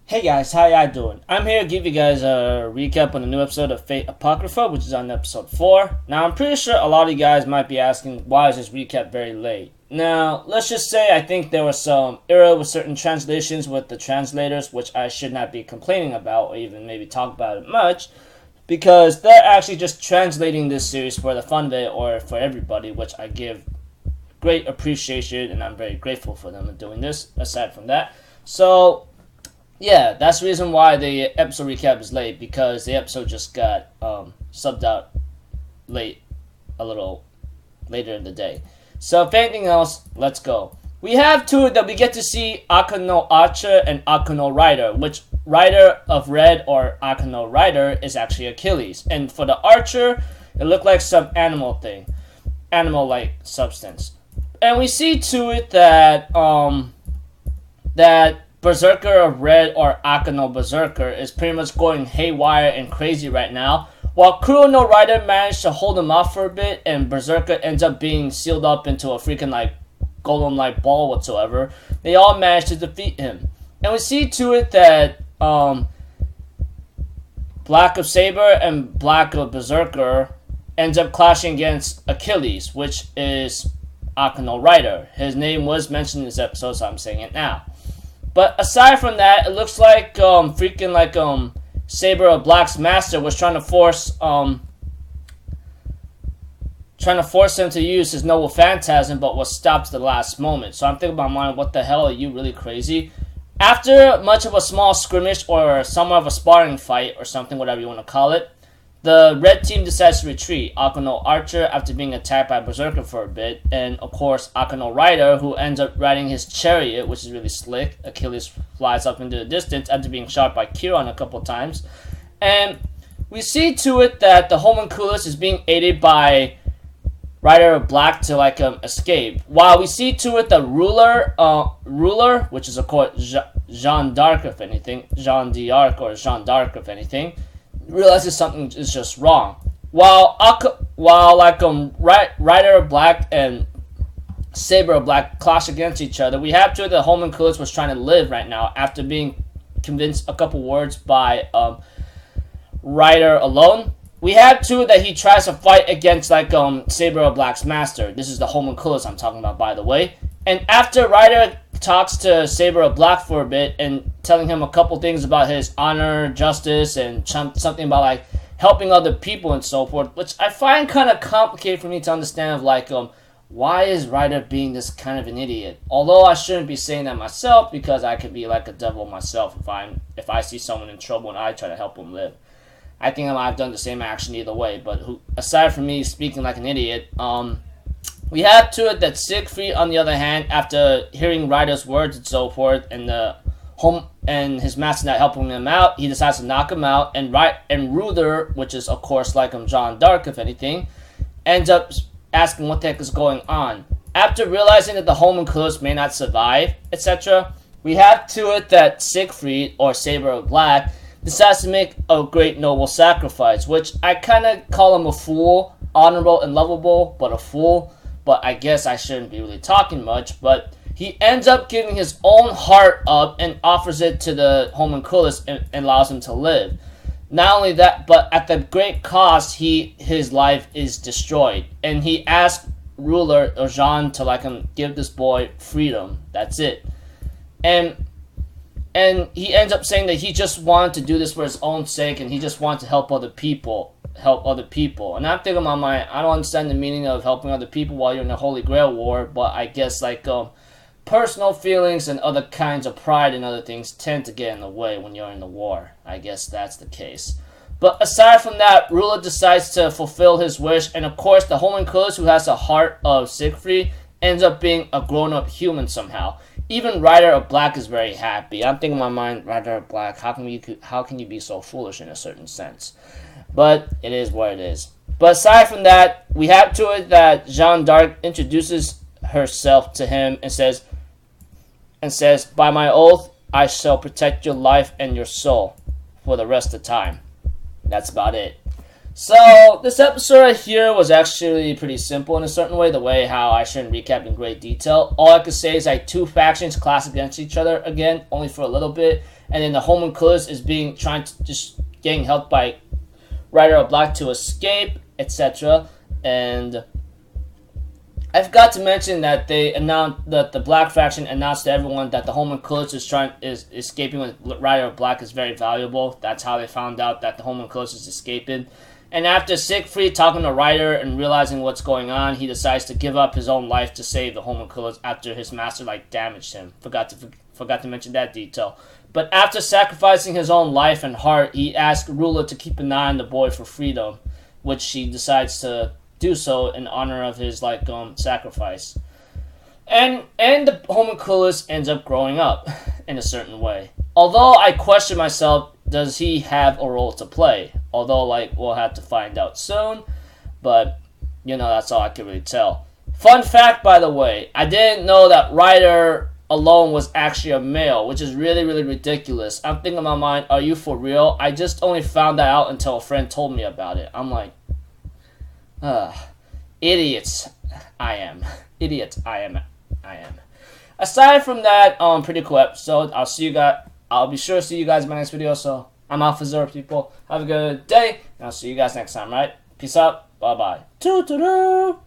Hey guys, how y'all doing? I'm here to give you guys a recap on the new episode of Fate Apocrypha, which is on episode 4. Now, I'm pretty sure a lot of you guys might be asking, why is this recap very late? Now, let's just say I think there was some error with certain translations with the translators, which I should not be complaining about or even maybe talk about it much, because they're actually just translating this series for the fun of it or for everybody, which I give great appreciation and I'm very grateful for them in doing this, aside from that. So, yeah, that's the reason why the episode recap is late, because the episode just got subbed out late, a little later in the day. So if anything else, let's go. We have two that we get to see Akano Archer and Akano Rider, which Rider of Red or Akano Rider is actually Achilles. And for the Archer, it looked like some animal-like substance. And we see to it that that Berserker of Red or Akano Berserker is pretty much going haywire and crazy right now, while Kurono Rider managed to hold him off for a bit, and Berserker ends up being sealed up into a freaking golem-like ball whatsoever. They all managed to defeat him. And we see to it that Black of Saber and Black of Berserker ends up clashing against Achilles, which is Akano Rider. His name was mentioned in this episode, so I'm saying it now. But aside from that, it looks like Saber of Black's master was trying to force him to use his noble phantasm, but was stopped at the last moment. So I'm thinking about mine, what the hell, are you really crazy? After much of a small skirmish or somewhat of a sparring fight or something, whatever you want to call it, the red team decides to retreat. Akano Archer after being attacked by Berserker for a bit, and of course Akano Rider, who ends up riding his chariot, which is really slick. Achilles flies up into the distance after being shot by Chiron a couple times. And we see to it that the homunculus is being aided by Rider of Black to escape. While we see to it the ruler, which is of course Jeanne d'Arc if anything, Jeanne d'Arc or Jeanne d'Arc if anything, realizes something is just wrong. While Rider of Black and Saber of Black clash against each other, we have to the homunculus was trying to live right now after being convinced a couple words by Rider alone. We have to that he tries to fight against Saber of Black's master. This is the homunculus I'm talking about, by the way. And after Rider talks to Saber of Black for a bit and telling him a couple things about his honor, justice, and something about helping other people and so forth, which I find kind of complicated for me to understand why is Rider being this kind of an idiot? Although I shouldn't be saying that myself, because I could be like a devil myself if I see someone in trouble and I try to help them live. I think I might have done the same action either way, but aside from me speaking like an idiot, we have to it that Siegfried, on the other hand, after hearing Rider's words and so forth, and his master not helping him out, he decides to knock him out, and Ruther, which is of course Jeanne d'Arc if anything, ends up asking what the heck is going on. After realizing that the homunculus may not survive, etc., we have to it that Siegfried, or Saber of Black, decides to make a great noble sacrifice, which I kind of call him a fool, honorable and lovable, but a fool. But I guess I shouldn't be really talking much, but he ends up giving his own heart up and offers it to the homunculus and allows him to live. Not only that, but at the great cost, his life is destroyed. And he asks ruler or Jean to give this boy freedom. That's it. And he ends up saying that he just wanted to do this for his own sake, and he just wanted to help other people. And I'm thinking in my mind, I don't understand the meaning of helping other people while you're in a Holy Grail war, but I guess personal feelings and other kinds of pride and other things tend to get in the way when you're in the war. I guess that's the case. But aside from that, Ruler decides to fulfill his wish, and of course the homunculus, who has the heart of Siegfried, ends up being a grown-up human somehow. Even Rider of Black is very happy. I'm thinking in my mind, Rider of Black, how can you be so foolish in a certain sense? But it is what it is. But aside from that, we have to it that Jeanne d'Arc introduces herself to him and says, "By my oath, I shall protect your life and your soul for the rest of time." That's about it. So this episode right here was actually pretty simple in a certain way, the way how I shouldn't recap in great detail. All I could say is like two factions clash against each other again, only for a little bit, and then the homunculus is getting helped by Rider of Black to escape, etc. And I forgot to mention that they announced that the Black faction announced to everyone that the homunculus is escaping with Rider of Black is very valuable. That's how they found out that the homunculus is escaping. And after Siegfried talking to Ryder and realizing what's going on, he decides to give up his own life to save the homunculus after his master damaged him. Forgot to mention that detail. But after sacrificing his own life and heart, he asked Rula to keep an eye on the boy for freedom, which she decides to do so in honor of his sacrifice. And the homunculus ends up growing up in a certain way. Although I question myself, does he have a role to play? Although, we'll have to find out soon. But, that's all I can really tell. Fun fact, by the way, I didn't know that Ryder alone was actually a male, which is really, really ridiculous. I'm thinking in my mind, are you for real? I just only found that out until a friend told me about it. I'm like, idiots. I am. Idiot. I am. Aside from that, pretty cool episode. I'll be sure to see you guys in my next video. So I'm out for Zero, people. Have a good day, and I'll see you guys next time, right? Peace out. Bye-bye. Toodaloo.